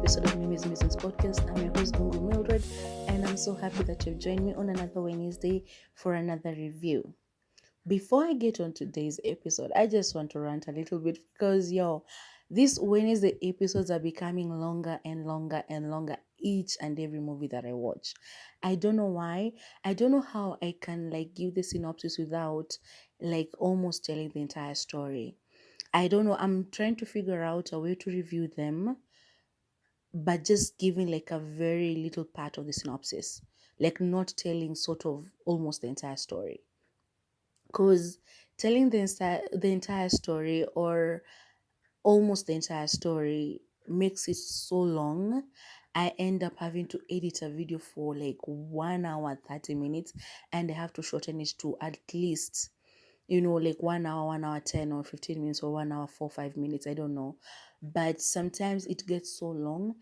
episode of Mimi's Musings podcast. I'm your host, Gungu Mildred, and I'm so happy that you've joined me on another Wednesday for another review. Before I get on today's episode, I just want to rant a little bit because, these Wednesday episodes are becoming longer and longer and longer each and every movie that I watch. I don't know why. I don't know how I can give the synopsis without almost telling the entire story. I don't know. I'm trying to figure out a way to review them, but just giving a very little part of the synopsis, not telling sort of almost the entire story. Because telling the entire story or almost the entire story makes it so long. I end up having to edit a video for 1 hour 30 minutes, and I have to shorten it to at least 1 hour, 1 hour 10 or 15 minutes, or 1 hour 4 5 minutes. I don't know, but sometimes it gets so long.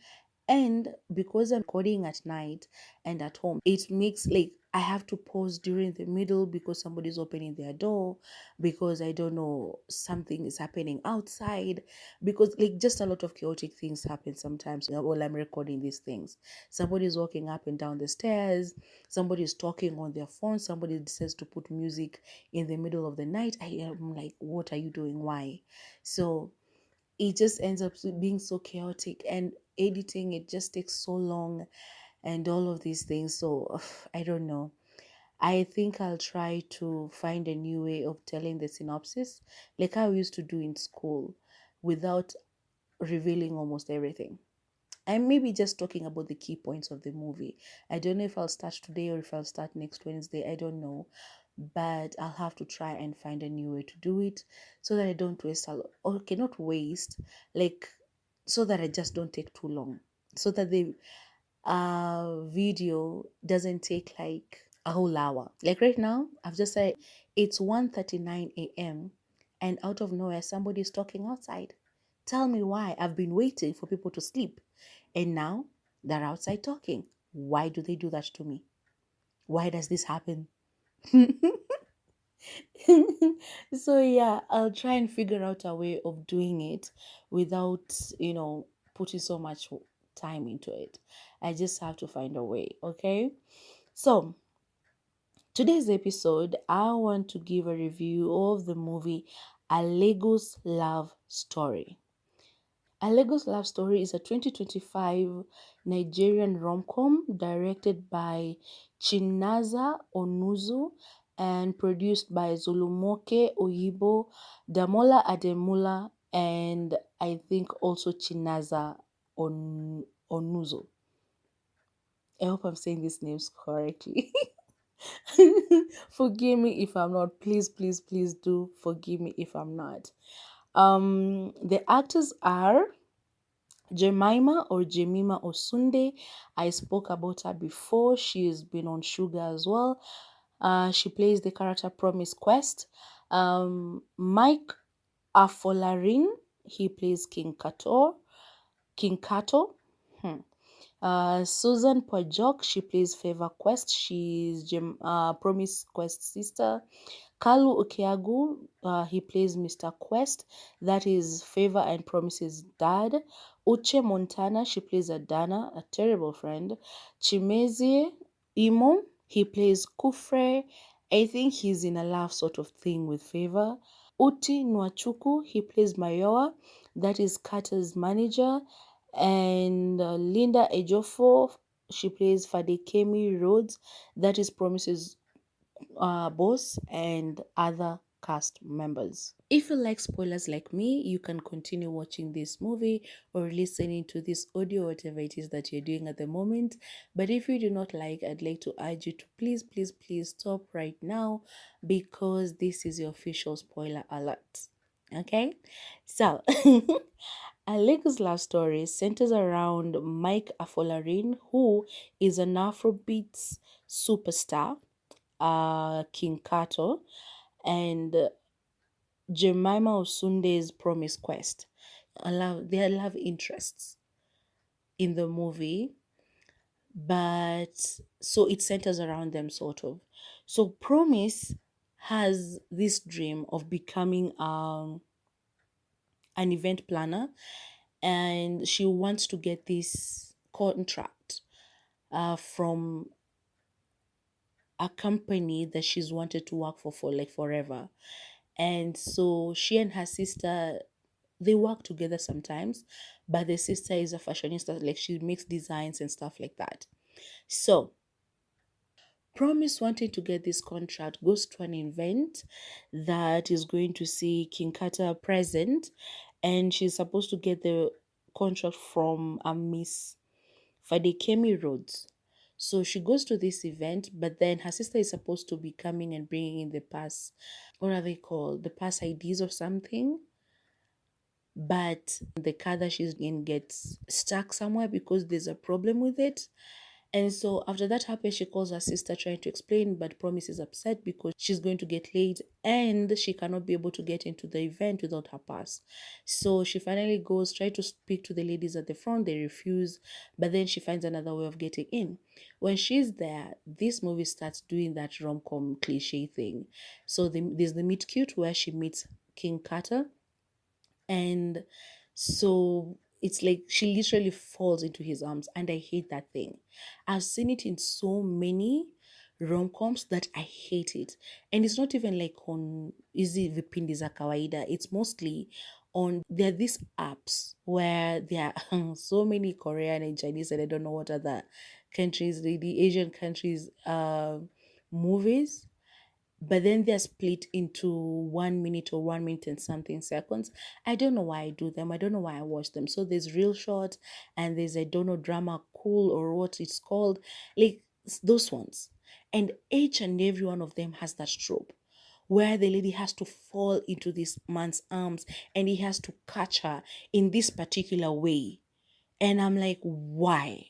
And because I'm recording at night and at home, it makes I have to pause during the middle because somebody's opening their door, because I don't know, something is happening outside, because just a lot of chaotic things happen sometimes while I'm recording these things. Somebody's walking up and down the stairs, somebody's talking on their phone, somebody decides to put music in the middle of the night. I am like, what are you doing? Why? So it just ends up being so chaotic, and editing it just takes so long and all of these things. So I don't know. I think I'll try to find a new way of telling the synopsis like I used to do in school without revealing almost everything. I'm maybe just talking about the key points of the movie. I don't know if I'll start today or if I'll start next Wednesday. I don't know. But I'll have to try and find a new way to do it so that I don't waste a lot. Okay, not waste, so that I just don't take too long. So that the video doesn't take a whole hour. Like right now, I've just said it's 1:39 a.m. and out of nowhere somebody's talking outside. Tell me why. I've been waiting for people to sleep, and now they're outside talking. Why do they do that to me? Why does this happen? So yeah, I'll try and figure out a way of doing it without, putting so much time into it. I just have to find a way, okay? So, today's episode, I want to give a review of the movie A Lagos Love Story. A Lagos Love Story is a 2025 Nigerian rom-com directed by Chinaza Onuzu and produced by Zulumoke Oyibo, Damola Ademula, and I think also Chinaza Onuzu. I hope I'm saying these names correctly. Forgive me if I'm not. Please, please, please do forgive me if I'm not. The actors are Jemima or Jemima Osunde. I spoke about her before. She's been on Sugar as well. She plays the character Promise Quest. Mike Afolarin, he plays King Kato. King Kato. Susan Pojok, she plays Favor Quest. She's Promise Quest's sister. Kalu Okeagu, he plays Mr. Quest. That is Favor and Promise's dad. Uche Montana, she plays Adana, a terrible friend. Chimezie Imo, he plays Kufre. I think he's in a love sort of thing with Favor. Uti Nwachuku, he plays Mayowa. That is Carter's manager. And Linda Ejofo, she plays Fadekemi Rhodes. That is Promise's boss and other cast members. If you like spoilers like me, you can continue watching this movie or listening to this audio, whatever it is that you're doing at the moment. But if you do not like, I'd like to urge you to please, please, please stop right now, because this is your official spoiler alert. Okay? So, A Lagos Love Story centers around Mike Afolarin, who is an Afrobeats superstar, King Kato, and Jemima Osunde's Promise Quest. Their love interests in the movie, but so it centers around them sort of. So Promise has this dream of becoming an event planner, and she wants to get this contract from a company that she's wanted to work for like forever. And so she and her sister, they work together sometimes, but the sister is a fashionista, like she makes designs and stuff like that. So Promise, wanting to get this contract, goes to an event that is going to see King Carter present, and she's supposed to get the contract from a Miss Fadikemi Rhodes. So she goes to this event, but then her sister is supposed to be coming and bringing in the pass. What are they called? The pass IDs or something. But the car that she's in gets stuck somewhere because there's a problem with it. And so after that happens, she calls her sister trying to explain, but Promise is upset because she's going to get late and she cannot be able to get into the event without her pass. So she finally goes, try to speak to the ladies at the front, they refuse, but then she finds another way of getting in. When she's there, this movie starts doing that rom-com cliche thing. So there's the meet cute where she meets King Carter, and so it's like she literally falls into his arms, and I hate that thing. I've seen it in so many rom-coms that I hate it. And it's not even like on easy vipindi za kawaida, it's mostly on, there are these apps where there are so many Korean and Chinese and I don't know what other countries, the Asian countries movies, but then they're split into 1 minute or 1 minute and something seconds. I don't know why I do them. I don't know why I watch them. So there's real short and there's, I don't know, drama cool or what it's called, like those ones. And each and every one of them has that trope where the lady has to fall into this man's arms and he has to catch her in this particular way. And I'm like, why?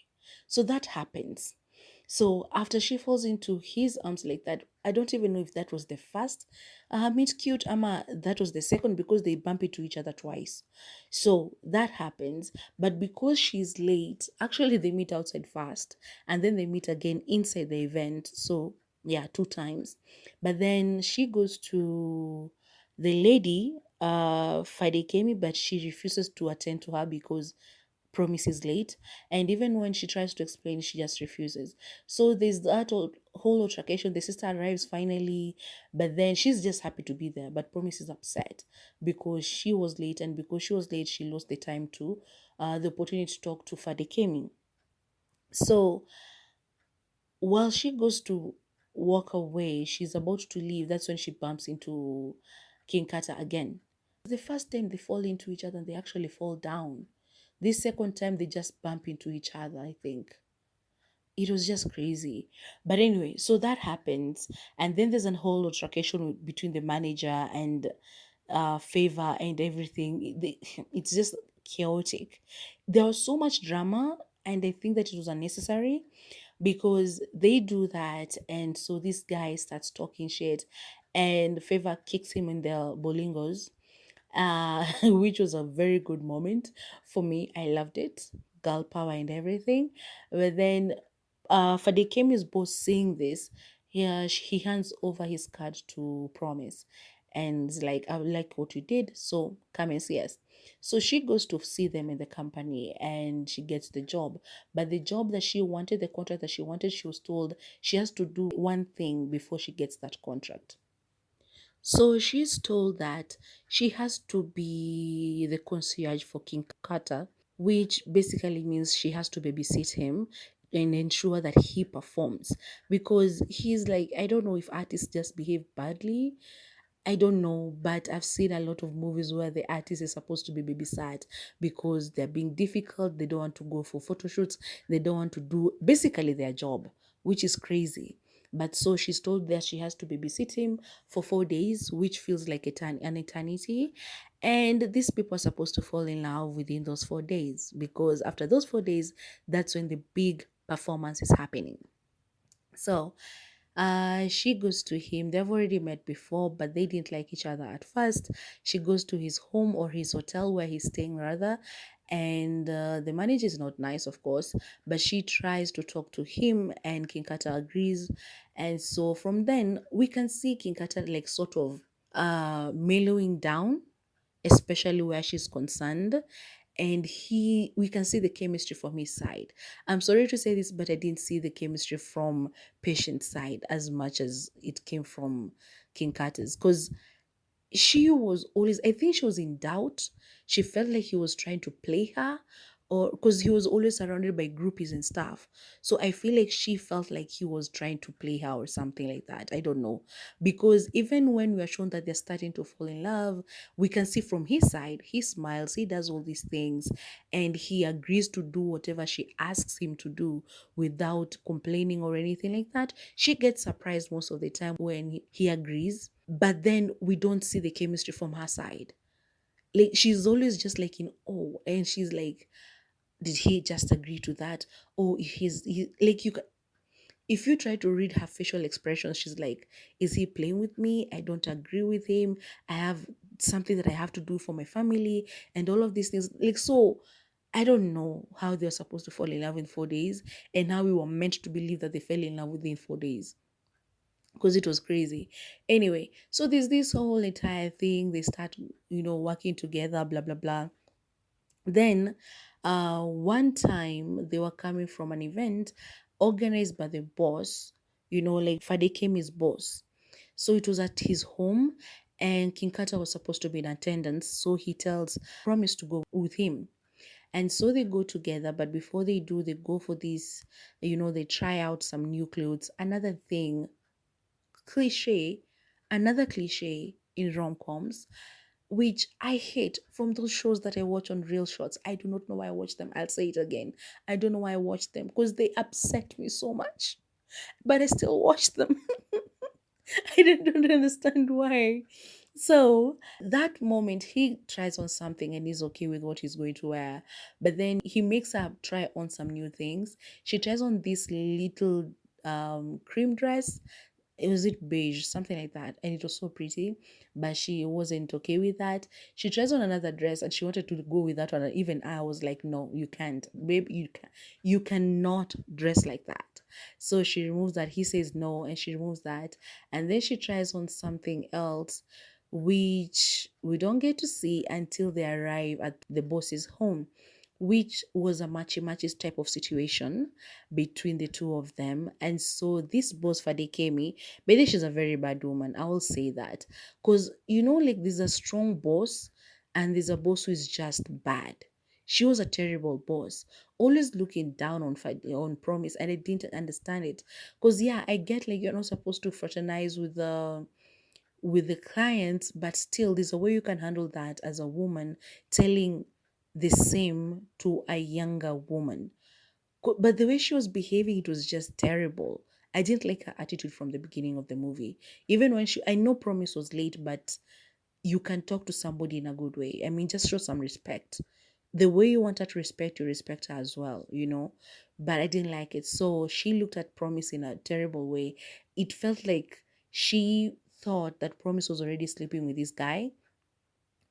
So that happens. So after she falls into his arms like that, I don't even know if that was the first meet cute, ama that was the second, because they bump into each other twice. So that happens, but because she's late, actually they meet outside first, and then they meet again inside the event. So yeah, two times. But then she goes to the lady, Friday came, but she refuses to attend to her because Promise is late, and even when she tries to explain, she just refuses. So there's that whole altercation. The sister arrives finally, but then she's just happy to be there, but Promise is upset because she was late, and because she was late she lost the time to the opportunity to talk to Fadekemi. So while she goes to walk away, she's about to leave, that's when she bumps into King Carter again. The first time they fall into each other and they actually fall down. This second time they just bump into each other, I think. It was just crazy. But anyway, so that happens. And then there's a whole altercation between the manager and Favor and everything. It's just chaotic. There was so much drama, and I think that it was unnecessary because they do that. And so this guy starts talking shit, and Favor kicks him in the bolingos, which was a very good moment for me. I loved it, girl power and everything. But then Fadikemi is both saying this. Yeah, he hands over his card to Promise and is like, I like what you did, so come and see us. So she goes to see them in the company and she gets the job. But the job that she wanted, the contract that she wanted, she was told she has to do one thing before she gets that contract. So she's told that she has to be the concierge for King Carter, which basically means she has to babysit him and ensure that he performs, because he's like, I don't know if artists just behave badly, I don't know, but I've seen a lot of movies where the artist is supposed to be babysat because they're being difficult, they don't want to go for photo shoots, they don't want to do basically their job, which is crazy. But so she's told that she has to babysit him for 4 days, which feels like an eternity. And these people are supposed to fall in love within those 4 days, because after those 4 days, that's when the big performance is happening. So she goes to him. They've already met before, but they didn't like each other at first. She goes to his home or his hotel where he's staying, rather. And the manager is not nice, of course, but she tries to talk to him, and King Kata agrees. And so from then, we can see King Kata like sort of mellowing down, especially where she's concerned. and we can see the chemistry from his side. I'm sorry to say this, but I didn't see the chemistry from Patient's side as much as it came from King Carter's, because she was always, I think she was in doubt. She felt like he was trying to play her, or because he was always surrounded by groupies and stuff. So I feel like she felt like he was trying to play her or something like that. I don't know. Because even when we are shown that they're starting to fall in love, we can see from his side, he smiles, he does all these things, and he agrees to do whatever she asks him to do without complaining or anything like that. She gets surprised most of the time when he agrees, but then we don't see the chemistry from her side. Like, she's always just like in awe, and she's like, did he just agree to that? Or like, if you try to read her facial expressions, she's like, is he playing with me? I don't agree with him. I have something that I have to do for my family and all of these things. Like, so I don't know how they're supposed to fall in love in 4 days, and how we were meant to believe that they fell in love within 4 days, because it was crazy. Anyway, so there's this whole entire thing. They start, working together, blah, blah, blah. Then, one time they were coming from an event organized by the boss, like Fade came his boss. So it was at his home, and King Kata was supposed to be in attendance. So he tells Promise to go with him. And so they go together, but before they do, they go for this, they try out some new clothes. Cliche, Another cliche in rom-coms, which I hate from those shows that I watch on Real Shots. I do not know why I watch them. I'll say it again. I don't know why I watch them, because they upset me so much. But I still watch them. don't understand why. So that moment, he tries on something and he's okay with what he's going to wear. But then he makes her try on some new things. She tries on this little cream dress. Was it beige, something like that, and it was so pretty, but she wasn't okay with that. She tries on another dress and she wanted to go with that one, and even I was like, no, you can't, babe, you cannot dress like that. So she removes that. He says no, and she removes that, and then she tries on something else, which we don't get to see until they arrive at the boss's home, which was a matchy matches type of situation between the two of them. And so this boss Fadekemi, maybe she's a very bad woman, I will say that. Because, like, there's a strong boss and there's a boss who is just bad. She was a terrible boss, always looking down on Promise, and I didn't understand it. Because, yeah, I get like you're not supposed to fraternize with the clients, but still there's a way you can handle that as a woman, telling the same to a younger woman. But the way she was behaving, it was just terrible. I didn't like her attitude from the beginning of the movie. Even when I know Promise was late, but you can talk to somebody in a good way. I mean, just show some respect. The way you want her to respect you, respect her as well. But I didn't like it. So she looked at Promise in a terrible way. It felt like she thought that Promise was already sleeping with this guy,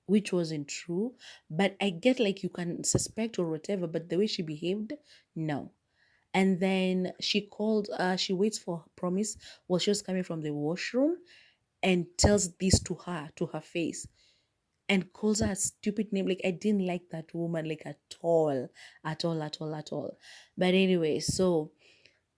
which wasn't true. But I get like you can suspect or whatever, but the way she behaved, no. And then she waits for Promise while she was coming from the washroom, and tells this to her face, and calls her a stupid name. Like, I didn't like that woman, like, at all, at all, at all, at all. But anyway, so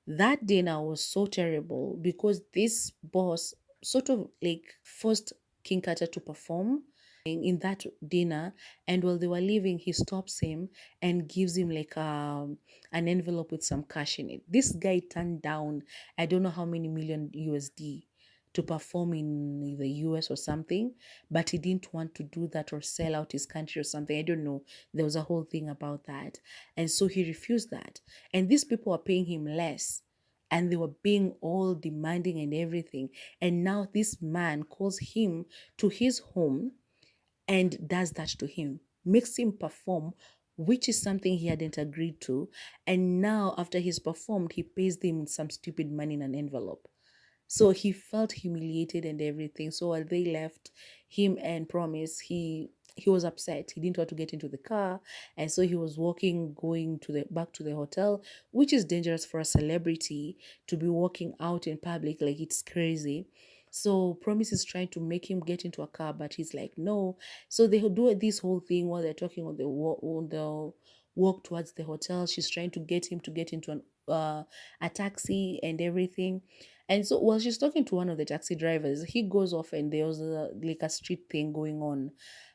that dinner was so terrible because this boss sort of like forced King Kata to perform in that dinner. And while they were leaving, he stops him and gives him like an envelope with some cash in it. This guy turned down, I don't know how many million USD to perform in the US or something, but he didn't want to do that or sell out his country or something. I don't know. There was a whole thing about that. And so he refused that. And these people were paying him less, and they were being all demanding and everything. And now this man calls him to his home and does that to him, makes him perform, which is something he hadn't agreed to. And now, after he's performed, he pays them some stupid money in an envelope. So he felt humiliated and everything. So while they left, him and Promise, he was upset. He didn't want to get into the car, and so he was walking, going to the back to the hotel, which is dangerous for a celebrity to be walking out in public. Like, it's crazy. So Promise is trying to make him get into a car, but he's like, no. So they do this whole thing while they're talking on the walk towards the hotel. She's trying to get him to get into a taxi and everything. And so while she's talking to one of the taxi drivers, he goes off and there's like a street thing going on.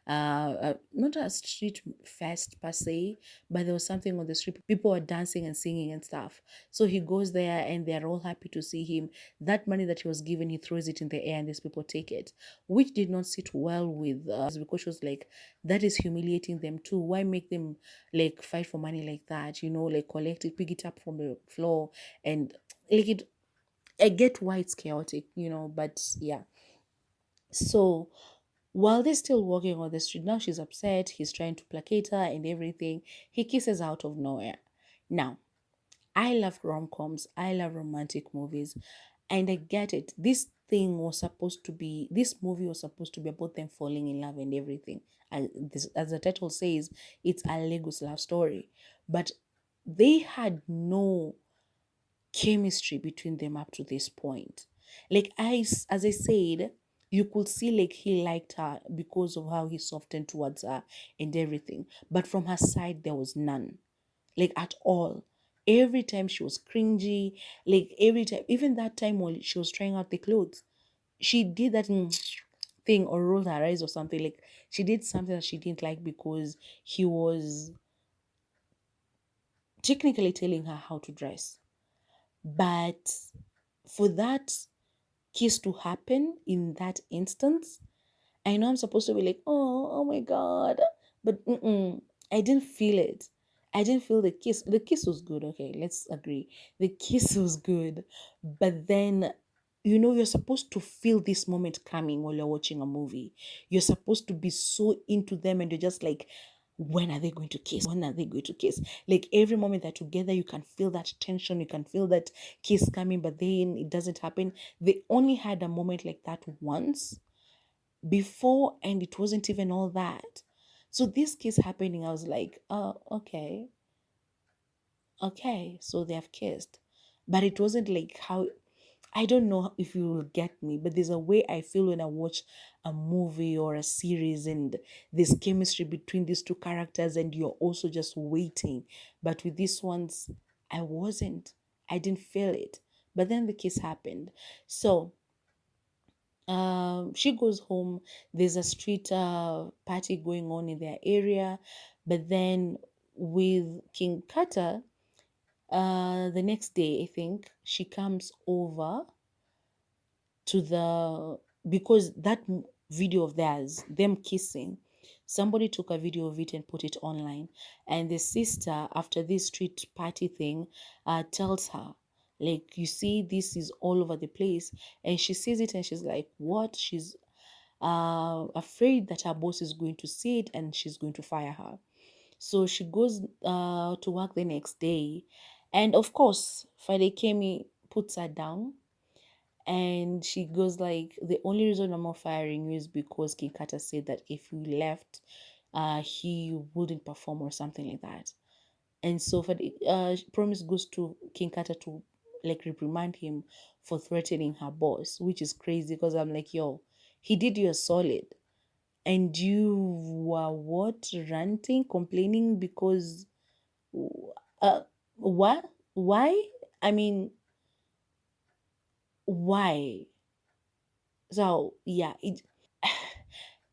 Not a street fest per se, but there was something on the street. People were dancing and singing and stuff. So he goes there and they're all happy to see him. That money that he was given, he throws it in the air and these people take it, which did not sit well with because she was like, that is humiliating them too. Why make them like fight for money like that? Like collect it, pick it up from the floor and like it. I get why it's chaotic, but yeah. So while they're still walking on the street, now she's upset. He's trying to placate her and everything. He kisses out of nowhere. Now, I love rom-coms. I love romantic movies. And I get it. This movie was supposed to be about them falling in love and everything. As the title says, it's a Lagos love story. But they had no chemistry between them up to this point. Like as I said, you could see like he liked her because of how he softened towards her and everything. But from her side, there was none, like at all. Every time she was cringy, like every time, even that time when she was trying out the clothes, she did that thing or rolled her eyes or something. Like she did something that she didn't like because he was technically telling her how to dress. But for that kiss to happen in that instance, I know I'm supposed to be like, oh my God. But I didn't feel it. I didn't feel the kiss. The kiss was good. Okay, let's agree. The kiss was good. But then, you're supposed to feel this moment coming while you're watching a movie. You're supposed to be so into them and you're just like, when are they going to kiss? When are they going to kiss? Like every moment they're together, you can feel that tension, you can feel that kiss coming, but then it doesn't happen. They only had a moment like that once before, and it wasn't even all that. So this kiss happening, I was like, oh, okay, so they have kissed. But it wasn't like how, I don't know if you will get me, but there's a way I feel when I watch a movie or a series and there's chemistry between these two characters and you're also just waiting. But with these ones, I wasn't. I didn't feel it. But then the kiss happened. So she goes home. There's a street party going on in their area. But then with King Kata, the next day, I think, she comes over to the because that video of theirs, them kissing, somebody took a video of it and put it online, and the sister, after this street party thing, tells her, like, you see, this is all over the place. And she sees it and she's like, what? She's afraid that her boss is going to see it and she's going to fire her. So she goes to work the next day, and of course Friday Kemi puts her down, and she goes like, the only reason I'm not firing you is because King Kata said that if you left, he wouldn't perform or something like that. And so for the Promise goes to King Kata to like reprimand him for threatening her boss, which is crazy because I'm like, yo, he did you a solid. And you were what? Ranting, complaining because uh what? Why? I mean, why? So yeah,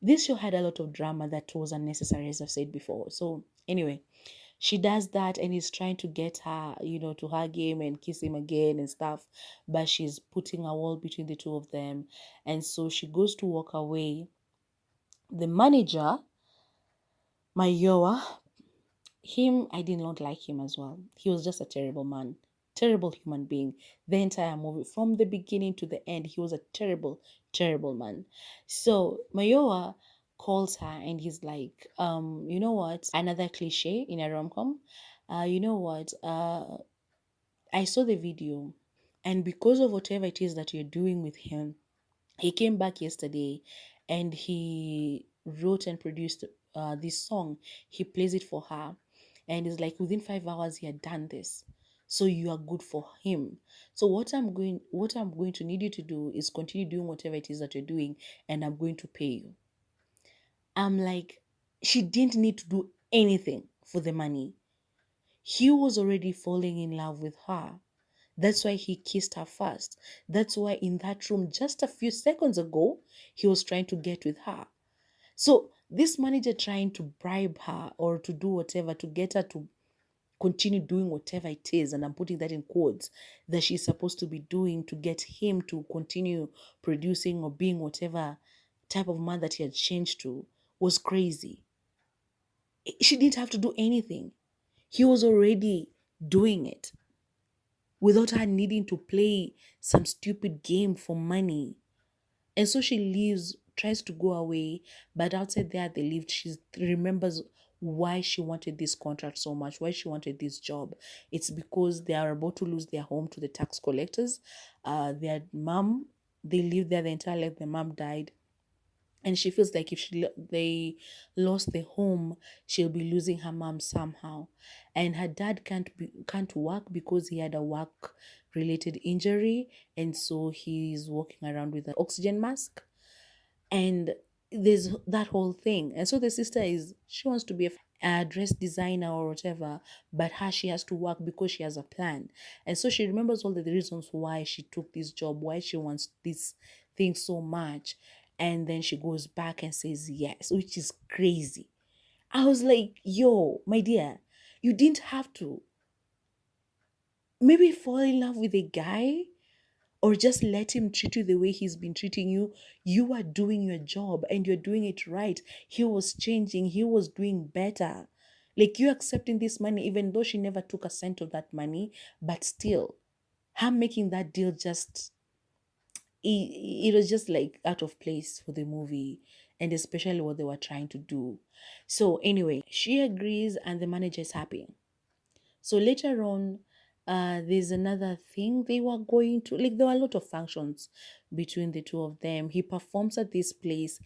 this show had a lot of drama that was unnecessary, as I've said before. So anyway, she does that and he's trying to get her, to hug him and kiss him again and stuff, but she's putting a wall between the two of them. And so she goes to walk away. The manager, Mayowa, him, I did not like him as well. He was just a terrible man, terrible human being. The entire movie, from the beginning to the end, he was a terrible, terrible man. So Mayowa calls her and he's like, you know what? Another cliche in a rom-com. You know what? I saw the video, and because of whatever it is that you're doing with him, he came back yesterday and he wrote and produced this song. He plays it for her, and it's like within 5 hours he had done this. so you are good for him. So what I'm going to need you to do is continue doing whatever it is that you're doing, and I'm going to pay you. I'm like, she didn't need to do anything for the money. He was already falling in love with her. That's why he kissed her first. That's why in that room just a few seconds ago, he was trying to get with her. So this manager trying to bribe her or to do whatever to get her to continue doing whatever it is, and I'm putting that in quotes, that she's supposed to be doing to get him to continue producing or being whatever type of man that he had changed to, was crazy. She didn't have to do anything. He was already doing it without her needing to play some stupid game for money. And so she leaves, tries to go away, but outside there they lived, she remembers why she wanted this contract so much, why she wanted this job. It's because they are about to lose their home to the tax collectors. Their mom, they lived there the entire life. Their mom died, and she feels like if they lost the home, she'll be losing her mom somehow. And her dad can't work because he had a work related injury, and so he's walking around with an oxygen mask. And there's that whole thing. And so the sister is, she wants to be a dress designer or whatever, but her, she has to work because she has a plan. And so she remembers all the reasons why she took this job, why she wants this thing so much. And then she goes back and says yes, which is crazy. I was like, yo, my dear, you didn't have to. Maybe fall in love with a guy, or just let him treat you the way he's been treating you. You are doing your job and you're doing it right. He was changing, he was doing better. Like, you accepting this money, even though she never took a cent of that money, but still, her making that deal just, it was just like out of place for the movie, and especially what they were trying to do. So, anyway, she agrees and the manager is happy. So later on, there's another thing they were going to, like, there were a lot of functions between the two of them. He performs at this place,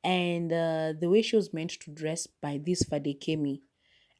and the way she was meant to dress by this Fadekemi,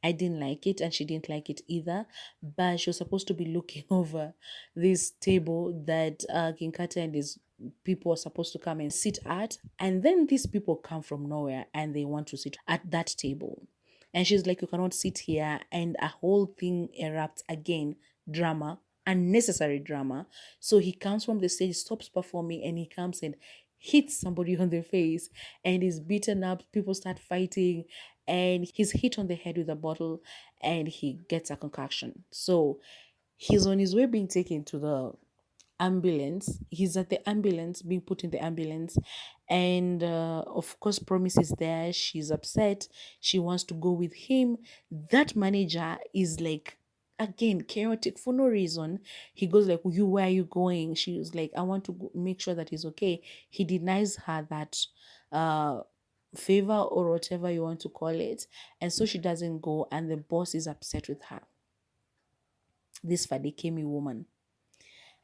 I didn't like it, and she didn't like it either. But she was supposed to be looking over this table that King Kata and his people are supposed to come and sit at. And then these people come from nowhere and they want to sit at that table. And she's like, you cannot sit here. And a whole thing erupts again. Drama, unnecessary drama. So he comes from the stage, stops performing, and he comes and hits somebody on the face and is beaten up. People start fighting, and he's hit on the head with a bottle and he gets a concussion. So he's on his way being taken to the ambulance. He's at the ambulance, being put in the ambulance, and of course Promise is there. She's upset, she wants to go with him. That manager is like, again, chaotic for no reason. He goes like, you, where are you going? She was like, I want to make sure that he's okay. He denies her that favor, or whatever you want to call it, and so she doesn't go, and the boss is upset with her, this Fadekemi woman.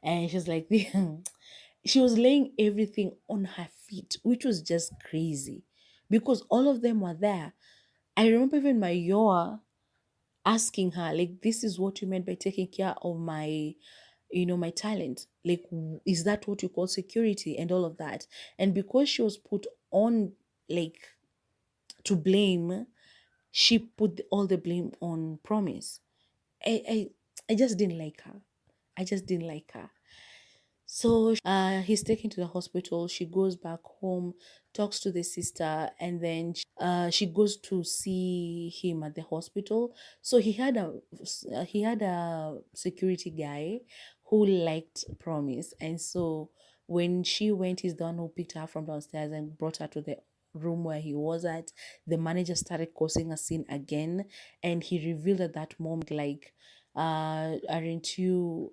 And she's like, she was laying everything on her feet, which was just crazy because all of them were there. I remember even my Yoa asking her, like, this is what you meant by taking care of my, my talent. Like, is that what you call security and all of that? And because she was put on, like, to blame, she put all the blame on Promise. I just didn't like her. I just didn't like her. So he's taken to the hospital. She goes back home, talks to the sister, and then she goes to see him at the hospital. So he had a security guy who liked Promise, and so when she went, he's the one who picked her from downstairs and brought her to the room where he was at. The manager started causing a scene again, and he revealed at that moment, like, aren't you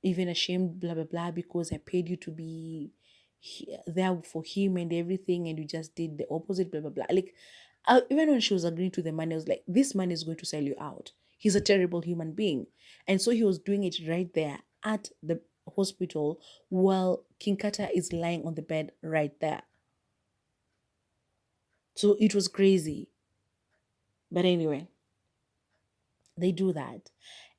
even ashamed, blah blah blah, because I paid you to be there for him and everything, and you just did the opposite, blah blah blah. Like, even when she was agreeing to the man, I was like, this man is going to sell you out. He's a terrible human being. And so he was doing it right there at the hospital while King Kata is lying on the bed right there. So it was crazy. But anyway, they do that.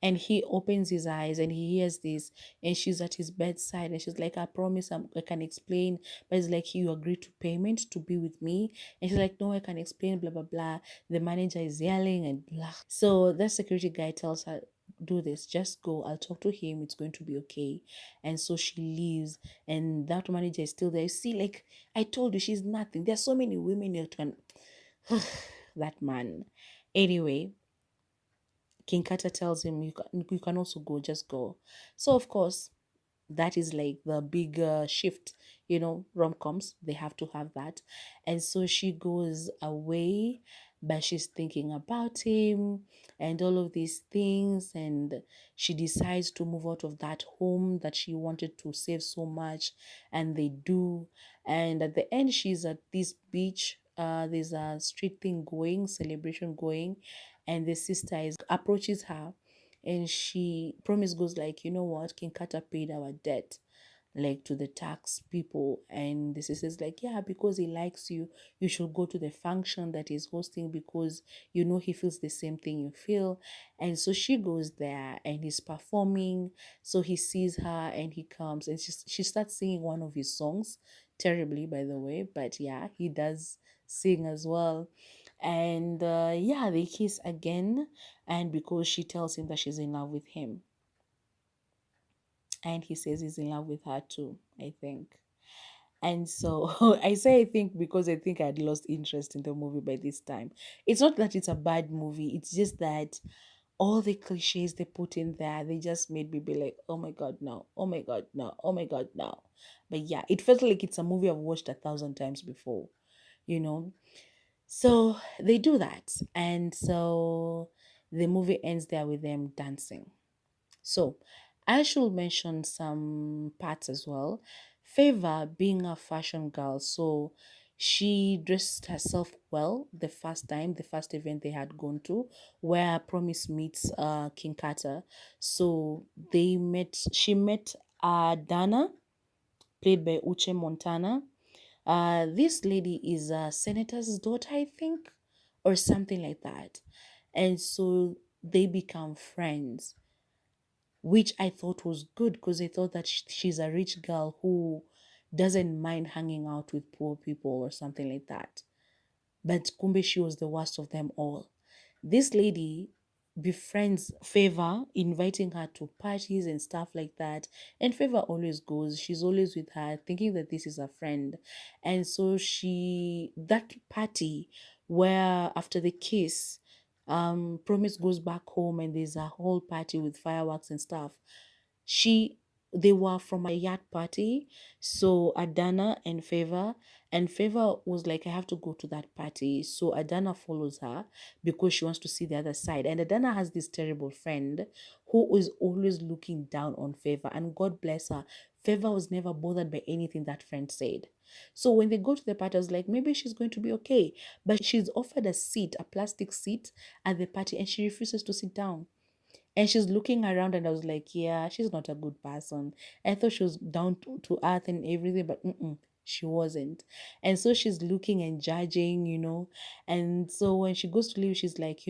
And he opens his eyes and he hears this, and she's at his bedside, and she's like, I promise I can explain. But it's like, you agreed to payment to be with me. And she's like, no, I can explain, blah blah blah. The manager is yelling and blah. So the security guy tells her, do this, just go, I'll talk to him, it's going to be okay. And so she leaves, and that manager is still there. You see, like I told you, she's nothing. There's so many women here to that man. Anyway, King Kata tells him, you can also go, just go. So, of course, that is like the big shift, rom-coms, they have to have that. And so she goes away, but she's thinking about him and all of these things. And she decides to move out of that home that she wanted to save so much. And they do. And at the end, she's at this beach. There's a street thing going, celebration going, and the sister is approaches her, and she promise goes like, you know what, King Kata paid our debt, like to the tax people. And the sister's like, yeah, because he likes you, you should go to the function that he's hosting, because he feels the same thing you feel. And so she goes there, and he's performing. So he sees her, and he comes, and she starts singing one of his songs, terribly by the way, but yeah, he does sing as well. And yeah, they kiss again, and because she tells him that she's in love with him, and he says he's in love with her too, I think. And so I say I think because I think I'd lost interest in the movie by this time. It's not that it's a bad movie, it's just that all the cliches they put in there, they just made me be like, oh my god, no, oh my god, no, oh my god, no. But yeah, it felt like it's a movie I've watched 1,000 times before, you know. So they do that. And so the movie ends there with them dancing. So I should mention some parts as well. Favor being a fashion girl, so she dressed herself well the first event they had gone to, where Promise meets King Carter. So she met Dana, played by Uche Montana. This lady is a senator's daughter, I think, or something like that. And so they become friends, which I thought was good, because I thought that she's a rich girl who doesn't mind hanging out with poor people or something like that. But kumbe, she was the worst of them all. This lady befriends Favor, inviting her to parties and stuff like that. And Favor always goes. She's always with her, thinking that this is a friend. And so that party where after the kiss, Promise goes back home and there's a whole party with fireworks and stuff. She they were from a yacht party, so Adana and Favor was like, I have to go to that party. So Adana follows her because she wants to see the other side. And Adana has this terrible friend who is always looking down on Favor, and God bless her, Favor was never bothered by anything that friend said. So when they go to the party, I was like, maybe she's going to be okay. But she's offered a seat, a plastic seat at the party, and she refuses to sit down. And she's looking around, and I was like, yeah, she's not a good person. I thought she was down to earth and everything, but she wasn't. And so she's looking and judging, And so when she goes to leave, she's like,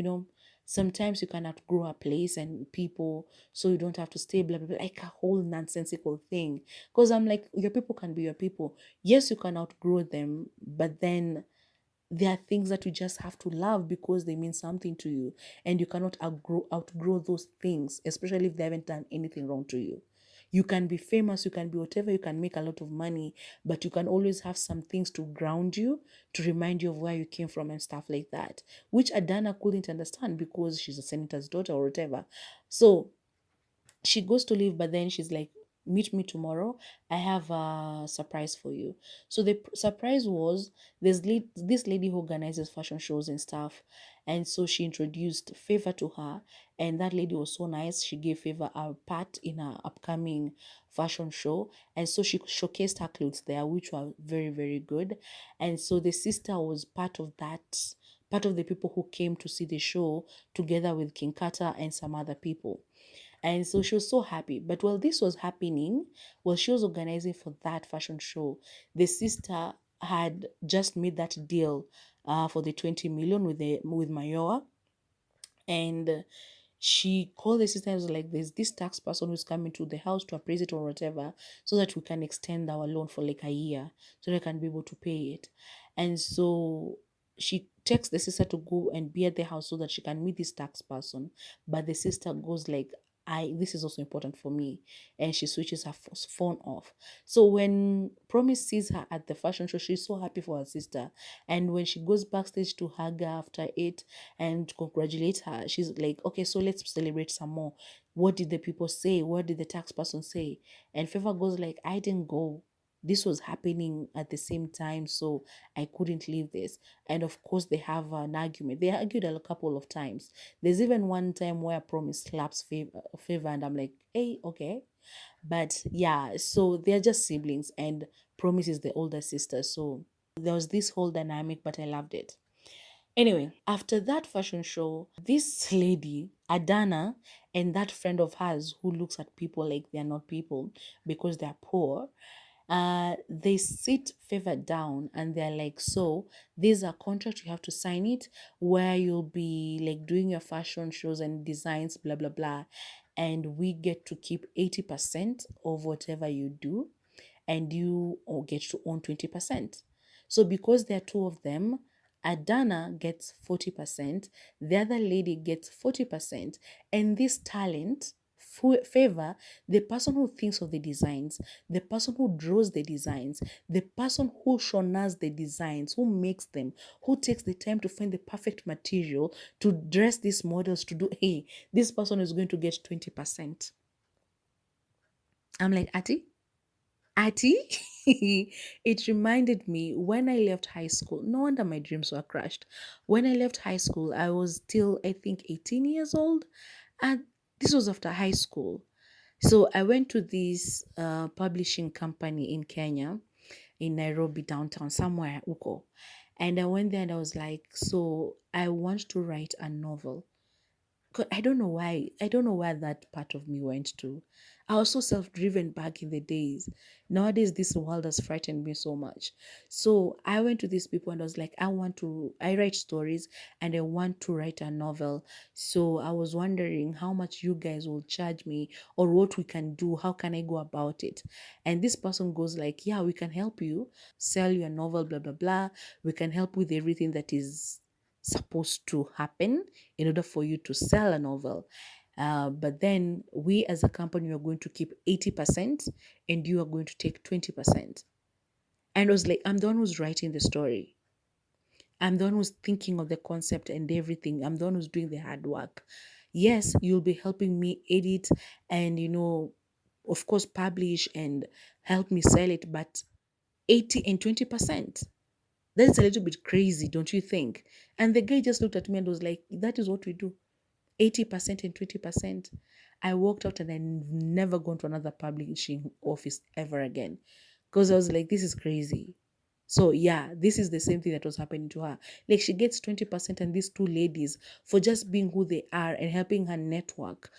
sometimes you can outgrow a place and people, so you don't have to stay, blah, blah, blah, like a whole nonsensical thing. Because I'm like, your people can be your people. Yes, you can outgrow them, but then there are things that you just have to love because they mean something to you, and you cannot outgrow those things, especially if they haven't done anything wrong to you. You can be famous, you can be whatever, you can make a lot of money, but you can always have some things to ground you, to remind you of where you came from and stuff like that, which Adana couldn't understand because she's a senator's daughter or whatever. So she goes to leave, but then she's like, meet me tomorrow, I have a surprise for you. So the surprise was, this lady who organizes fashion shows and stuff, and so she introduced Favor to her, and that lady was so nice, she gave Favor a part in her upcoming fashion show. And so she showcased her clothes there, which were very, very good. And so the sister was part of the people who came to see the show, together with King Kata and some other people. And so she was so happy. But while this was happening, while she was organizing for that fashion show, the sister had just made that deal for the 20 million with Mayowa. And she called the sister and was like, there's this tax person who's coming to the house to appraise it or whatever, so that we can extend our loan for like a year so they can be able to pay it. And so she texts the sister to go and be at the house so that she can meet this tax person. But the sister goes like, this is also important for me, and she switches her phone off. So when Promise sees her at the fashion show, she's so happy for her sister. And when she goes backstage to hug her after it and congratulate her, she's like, okay, so let's celebrate some more. What did the people say? What did the tax person say? And Favor goes like, I didn't go. This was happening at the same time, so I couldn't leave this. And of course, they have an argument. They argued a couple of times. There's even one time where Promise slaps Favor, and I'm like, hey, okay. But yeah, so they're just siblings, and Promise is the older sister. So there was this whole dynamic, but I loved it. Anyway, after that fashion show, this lady, Adana, and that friend of hers who looks at people like they're not people because they're poor, they sit Favor down and they're like, so there's a contract, you have to sign it, where you'll be like doing your fashion shows and designs, blah blah blah, and we get to keep 80% of whatever you do, and you all get to own 20%. So because there are two of them, Adana gets 40%, the other lady gets 40%, and this talent, Favor, the person who thinks of the designs, the person who draws the designs, the person who shonas the designs, who makes them, who takes the time to find the perfect material to dress these models to do, hey, this person is going to get 20%. I'm like, Ati, it reminded me when I left high school. No wonder my dreams were crushed. When I left high school, I was still, I think, 18 years old. And this was after high school. So I went to this publishing company in Kenya, in Nairobi, downtown, somewhere, Uko. And I went there and I was like, so I want to write a novel. I don't know why. I don't know where that part of me went to. I was so self driven back in the days. Nowadays, this world has frightened me so much. So I went to these people and I was like, I write stories and I want to write a novel. So I was wondering how much you guys will charge me or what we can do. How can I go about it? And this person goes like, yeah, we can help you sell your novel, blah, blah, blah. We can help with everything that is supposed to happen in order for you to sell a novel. But then we as a company are going to keep 80% and you are going to take 20%. And I was like, I'm the one who's writing the story. I'm the one who's thinking of the concept and everything. I'm the one who's doing the hard work. Yes, you'll be helping me edit and, of course, publish and help me sell it, but 80 and 20%. That's a little bit crazy, don't you think? And the guy just looked at me and was like, that is what we do. 80% and 20%. I walked out and I never gone to another publishing office ever again. Because I was like, this is crazy. So yeah, this is the same thing that was happening to her. Like she gets 20% and these two ladies, for just being who they are and helping her network,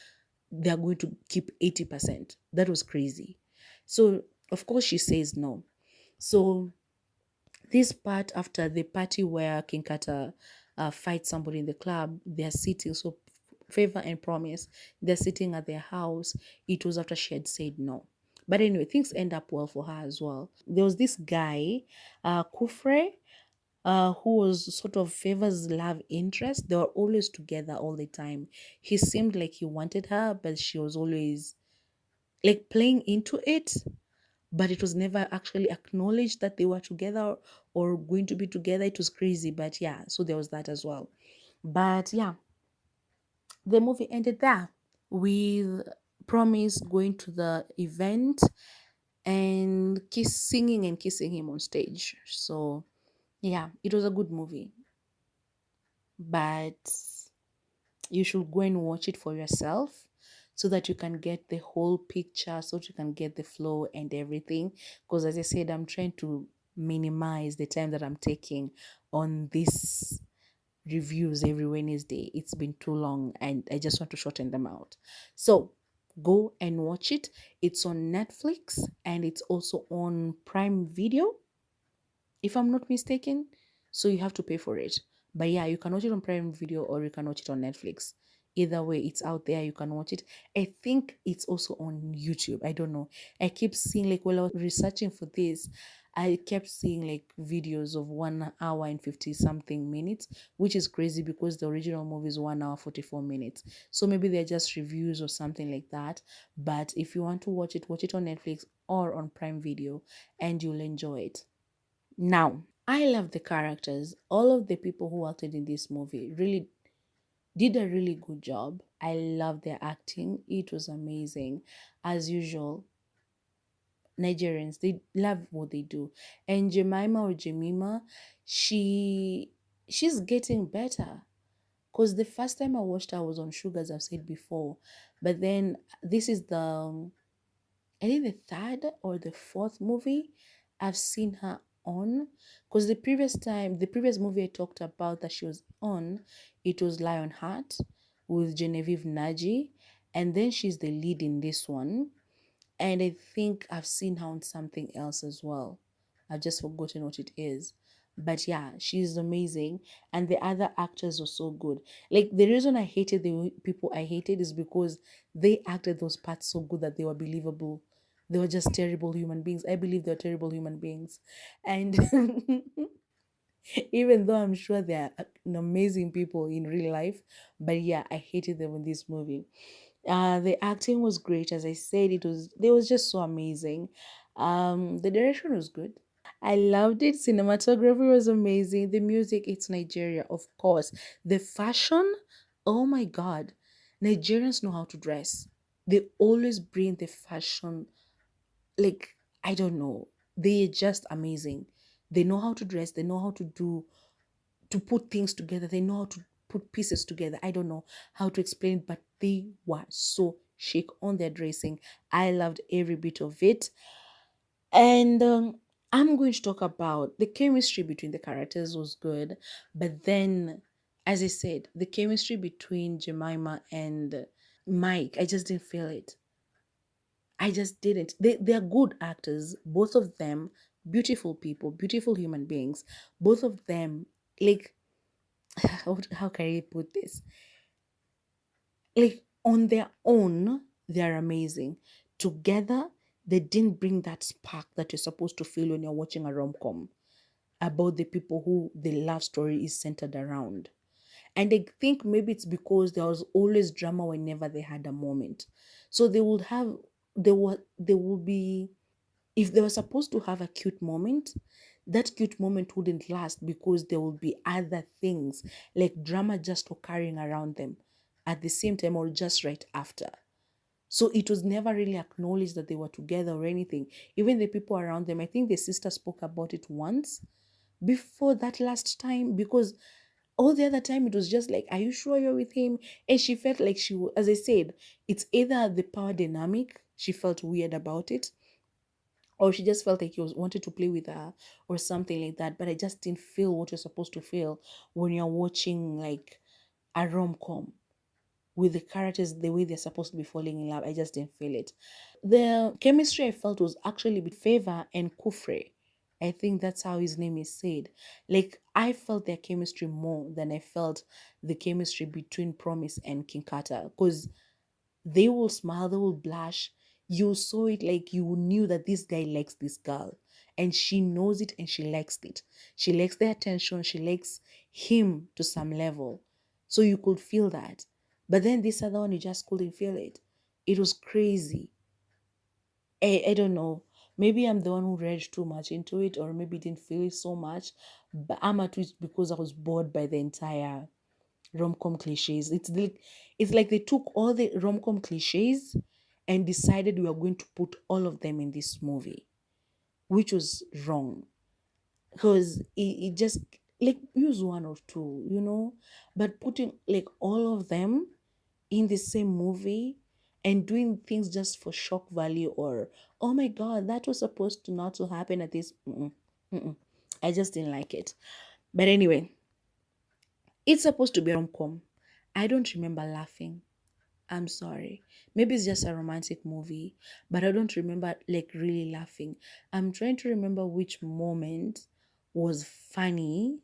they're going to keep 80%. That was crazy. So of course she says no. So this part after the party where King Kata fights somebody in the club, they're sitting. So Favor and Promise, they're sitting at their house. It was after she had said no. But anyway, things end up well for her as well. There was this guy, Kufre, who was sort of Favor's love interest. They were always together all the time. He seemed like he wanted her, but she was always like playing into it, but it was never actually acknowledged that they were together or going to be together. It was crazy, but yeah, so there was that as well. But yeah, the movie ended there with Promise going to the event and singing and kissing him on stage. So yeah, it was a good movie, but you should go and watch it for yourself so that you can get the whole picture, so that you can get the flow and everything. Because as I said, I'm trying to minimize the time that I'm taking on this reviews every Wednesday. It's been too long and I just want to shorten them out. So go and watch it. It's on Netflix and it's also on Prime Video, if I'm not mistaken. So you have to pay for it. But yeah, you can watch it on Prime Video or you can watch it on Netflix. Either way, it's out there. You can watch it. I think it's also on YouTube. I don't know. I keep seeing, like, while I was researching for this, I kept seeing like videos of 1 hour and 50 something minutes, which is crazy because the original movie is 1 hour 44 minutes. So maybe they're just reviews or something like that. But if you want to watch it on Netflix or on Prime Video, and you'll enjoy it. Now, I love the characters. All of the people who acted in this movie really did a really good job. I love their acting. It was amazing. As usual, Nigerians, they love what they do. And Jemima or Jemima, she's getting better. Because the first time I watched her, I was on sugar, as I've said before. But then this is I think the third or the fourth movie I've seen her on. Because the previous movie I talked about that she was on, it was Lionheart with Genevieve Naji. And then she's the lead in this one. And I think I've seen her on something else as well. I've just forgotten what it is. But yeah, she's amazing. And the other actors were so good. Like, the reason I hated the people I hated is because they acted those parts so good that they were believable. They were just terrible human beings. I believe they're terrible human beings. And even though I'm sure they're amazing people in real life, but yeah, I hated them in this movie. The acting was great, as I said. It was just so amazing. The direction was good. I loved it. Cinematography was amazing. The music, it's Nigeria, of course. The fashion, oh my god. Nigerians know how to dress. They always bring the fashion, like, I don't know. They're just amazing. They know how to dress, they know how to put things together, they know how to put pieces together. I don't know how to explain it, but they were so chic on their dressing. I loved every bit of it. And I'm going to talk about the chemistry between the characters was good, but then, as I said, the chemistry between Jemima and Mike, I just didn't feel it. I just didn't. They're good actors, both of them, beautiful people, beautiful human beings. Both of them, like, how can I put this? Like, on their own, they're amazing. Together, they didn't bring that spark that you're supposed to feel when you're watching a rom com about the people who the love story is centered around. And I think maybe it's because there was always drama whenever they had a moment. So they would be, if they were supposed to have a cute moment, that cute moment wouldn't last because there will be other things like drama just occurring around them at the same time or just right after. So it was never really acknowledged that they were together or anything. Even the people around them, I think the sister spoke about it once before that last time, because all the other time it was just like, are you sure you're with him? And she felt like as I said, it's either the power dynamic, she felt weird about it, or she just felt like he was wanted to play with her or something like that. But I just didn't feel what you're supposed to feel when you're watching like a rom-com with the characters the way they're supposed to be falling in love. I just didn't feel it. The chemistry I felt was actually with Favor and Kufre. I think that's how his name is said. Like, I felt their chemistry more than I felt the chemistry between Promise and Kinkata, because they will smile, they will blush. You saw it, like you knew that this guy likes this girl, and she knows it and she likes it. She likes the attention, she likes him to some level. So you could feel that. But then this other one, you just couldn't feel it. It was crazy. I don't know. Maybe I'm the one who read too much into it, or maybe didn't feel it so much. But I'm at it because I was bored by the entire rom-com cliches. It's like they took all the rom-com cliches and decided we are going to put all of them in this movie, which was wrong. Because it just, like, use one or two, but putting like all of them in the same movie and doing things just for shock value, or oh my god, that was supposed to not to happen at this. Mm-mm. I just didn't like it. But anyway, it's supposed to be a rom-com. I don't remember laughing. I'm sorry. Maybe it's just a romantic movie, but I don't remember like really laughing. I'm trying to remember which moment was funny,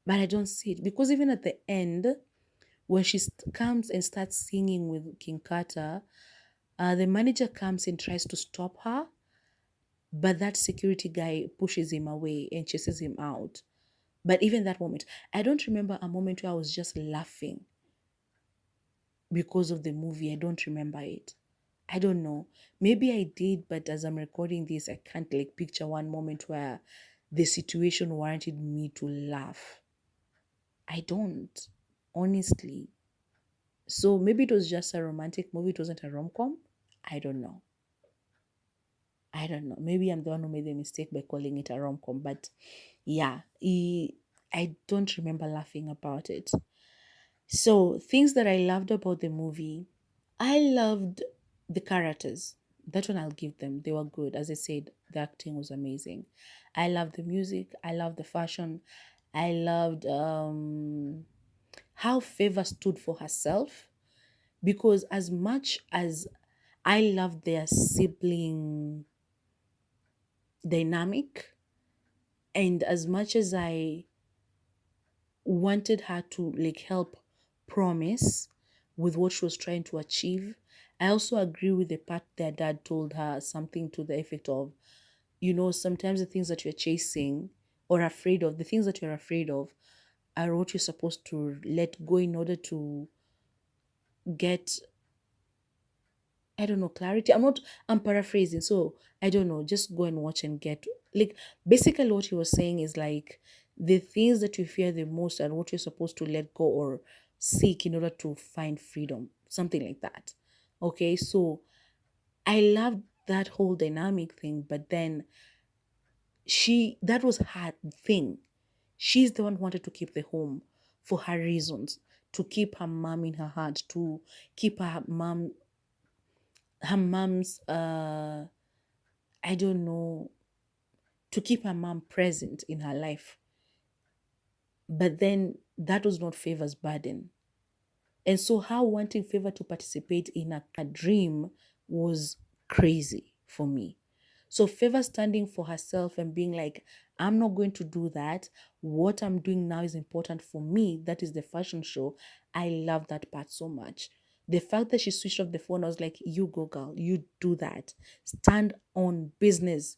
but I don't see it because even at the end, when she comes and starts singing with King Carter, the manager comes and tries to stop her, but that security guy pushes him away and chases him out. But even that moment, I don't remember a moment where I was just laughing because of the movie. I don't remember it. I don't know. Maybe I did, but as I'm recording this, I can't like picture one moment where the situation warranted me to laugh. I don't, honestly. So maybe it was just a romantic movie. It wasn't a rom com. I don't know. I don't know. Maybe I'm the one who made the mistake by calling it a rom com. But yeah, I don't remember laughing about it. So things that I loved about the movie, I loved the characters. That one I'll give them. They were good. As I said, the acting was amazing. I loved the music. I loved the fashion. I loved how Favor stood for herself, because as much as I loved their sibling dynamic, and as much as I wanted her to like help Promise with what she was trying to achieve, I also agree with the part their dad told her something to the effect of, sometimes the things that you're chasing or afraid of, the things that you're afraid of are what you're supposed to let go in order to get, I don't know, clarity. I'm paraphrasing. So I don't know. Just go and watch and get, like, basically what he was saying is like the things that you fear the most are what you're supposed to let go or seek in order to find freedom. Something like that. Okay. So I loved that whole dynamic thing, but then that was her thing. She's the one who wanted to keep the home for her reasons, to keep her mom in her heart, to keep her mom's I don't know, to keep her mom present in her life. But then that was not Favor's burden. And so her wanting Favor to participate in a dream was crazy for me. So Favor standing for herself and being like, I'm not going to do that. What I'm doing now is important for me. That is the fashion show. I love that part so much. The fact that she switched off the phone, I was like, you go, girl, you do that. Stand on business.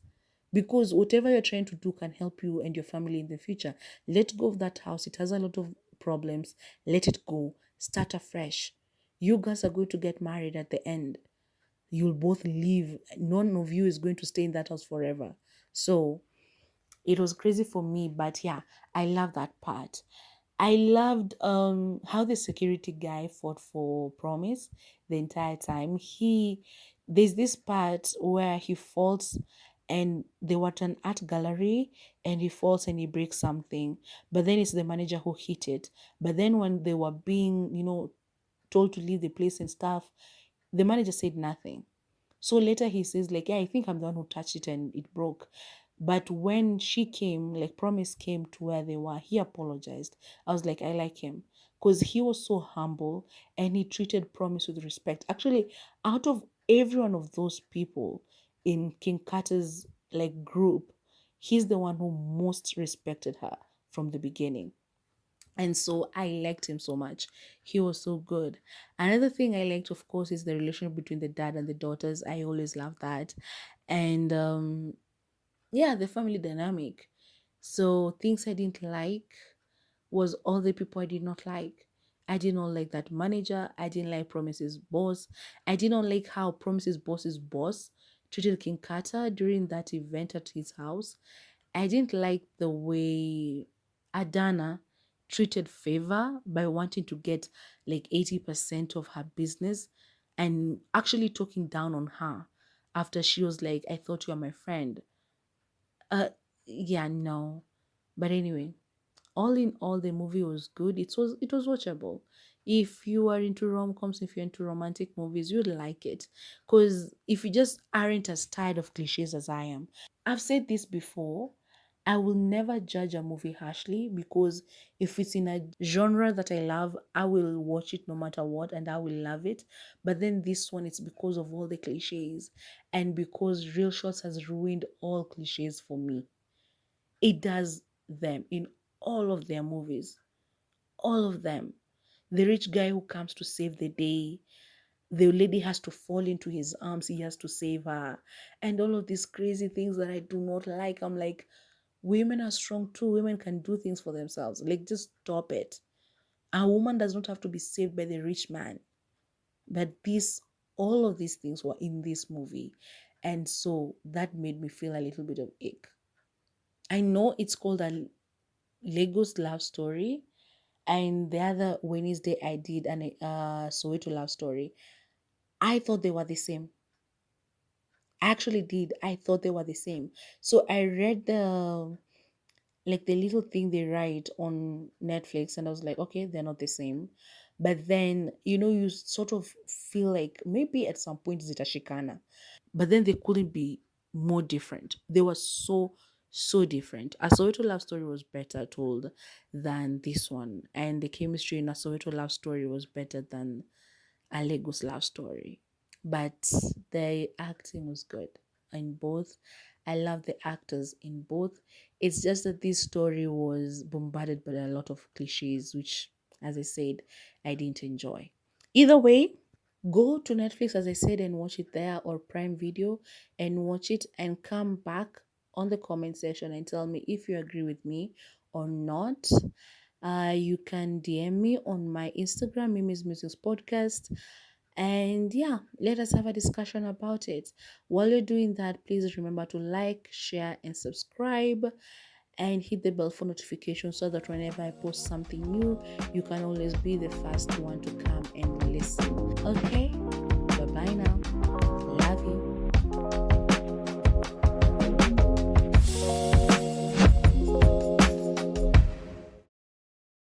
Because whatever you're trying to do can help you and your family in the future. Let go of that house. It has a lot of problems. Let it go. Start afresh. You guys are going to get married at the end. You'll both leave. None of you is going to stay in that house forever. So it was crazy for me, but yeah, I love that part. I loved how the security guy fought for Promise the entire time. There's this part where he falls, and they were at an art gallery, and he falls and he breaks something, but then it's the manager who hit it. But then when they were being told to leave the place and stuff, the manager said nothing. So later he says, like, yeah, I think I'm the one who touched it and it broke. But when she came, like Promise came to where they were, he apologized. I was like, I like him. Because he was so humble and he treated Promise with respect. Actually, out of every one of those people in King Carter's like group, he's the one who most respected her from the beginning. And so I liked him so much. He was so good. Another thing I liked, of course, is the relationship between the dad and the daughters. I always love that. And yeah, the family dynamic. So things I didn't like was all the people I did not like. I did not like that manager. I didn't like Promise's boss. I did not like how Promise's boss's boss treated King Carter during that event at his house. I didn't like the way Adana treated Favor by wanting to get like 80% of her business and actually talking down on her after she was like, I thought you were my friend. Uh yeah, no. But anyway, all in all, the movie was good. It was watchable. If you are into rom-coms, if you're into romantic movies, you'd like it. Because if you just aren't as tired of cliches as I am, I've said this before, I will never judge a movie harshly, because if it's in a genre that I love, I will watch it no matter what and I will love it. But then this one, it's because of all the cliches and because Real Shots has ruined all cliches for me. It does them in all of their movies, all of them. The rich guy who comes to save the day, the lady has to fall into his arms, he has to save her, and all of these crazy things that I do not like. I'm like, women are strong too. Women can do things for themselves. Like, just stop it. A woman does not have to be saved by the rich man. But all of these things were in this movie. And so that made me feel a little bit of ick. I know it's called a Lagos love story. And the other Wednesday I did an Soweto love story. I thought they were the same. I actually did. I thought they were the same. So I read the little thing they write on Netflix, and I was like, okay, they're not the same. But then, you sort of feel like maybe at some point it's a shikana, but then they couldn't be more different. They were so different. A Soweto love story was better told than this one, and the chemistry in a Soweto love story was better than a Lagos love story. But the acting was good in both. I love the actors in both. It's just that this story was bombarded by a lot of cliches, which, as I said, I didn't enjoy. Either way, go to Netflix, as I said, and watch it there, or Prime Video, and watch it and come back on the comment section and tell me if you agree with me or not. You can DM me on my Instagram, Mimi's Musings Podcast. And yeah, let us have a discussion about it. While you're doing that, please remember to like, share, and subscribe, and hit the bell for notifications so that whenever I post something new, you can always be the first one to come and listen. Okay?